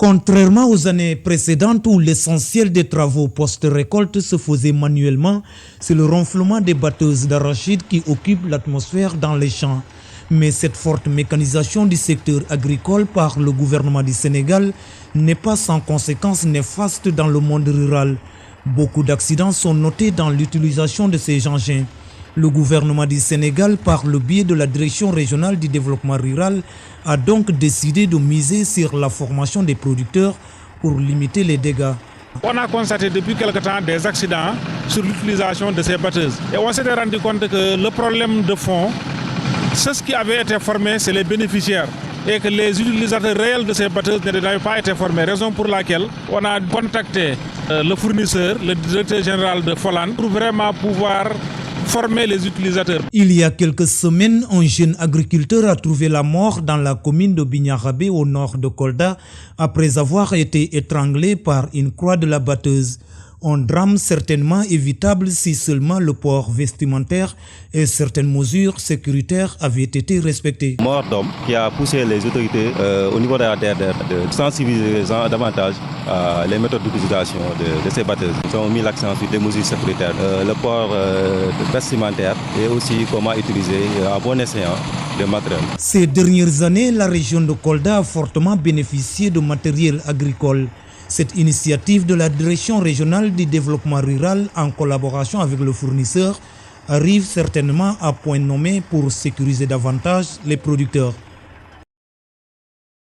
Contrairement aux années précédentes où l'essentiel des travaux post-récolte se faisait manuellement, c'est le ronflement des batteuses d'arachide qui occupe l'atmosphère dans les champs. Mais cette forte mécanisation du secteur agricole par le gouvernement du Sénégal n'est pas sans conséquences néfastes dans le monde rural. Beaucoup d'accidents sont notés dans l'utilisation de ces engins. Le gouvernement du Sénégal, par le biais de la Direction régionale du développement rural, a donc décidé de miser sur la formation des producteurs pour limiter les dégâts. On a constaté depuis quelque temps des accidents sur l'utilisation de ces batteuses. Et on s'est rendu compte que le problème de fond, ceux qui avaient été formés, c'est les bénéficiaires. Et que les utilisateurs réels de ces batteuses n'avaient pas été formés. Raison pour laquelle on a contacté le fournisseur, le directeur général de Folan, pour vraiment pouvoir former les utilisateurs. Il y a quelques semaines, un jeune agriculteur a trouvé la mort dans la commune de Bignarabé au nord de Kolda après avoir été étranglé par une croix de la batteuse. Un drame certainement évitable si seulement le port vestimentaire et certaines mesures sécuritaires avaient été respectées. Mort d'homme qui a poussé les autorités au niveau de la DRDR de sensibiliser les gens davantage à les méthodes d'utilisation de ces batteuses. Ils ont mis l'accent sur des mesures sécuritaires, le port vestimentaire et aussi comment utiliser à bon escient le matériel. Ces dernières années, la région de Kolda a fortement bénéficié de matériel agricole. Cette initiative de la Direction régionale du développement rural en collaboration avec le fournisseur arrive certainement à point nommé pour sécuriser davantage les producteurs.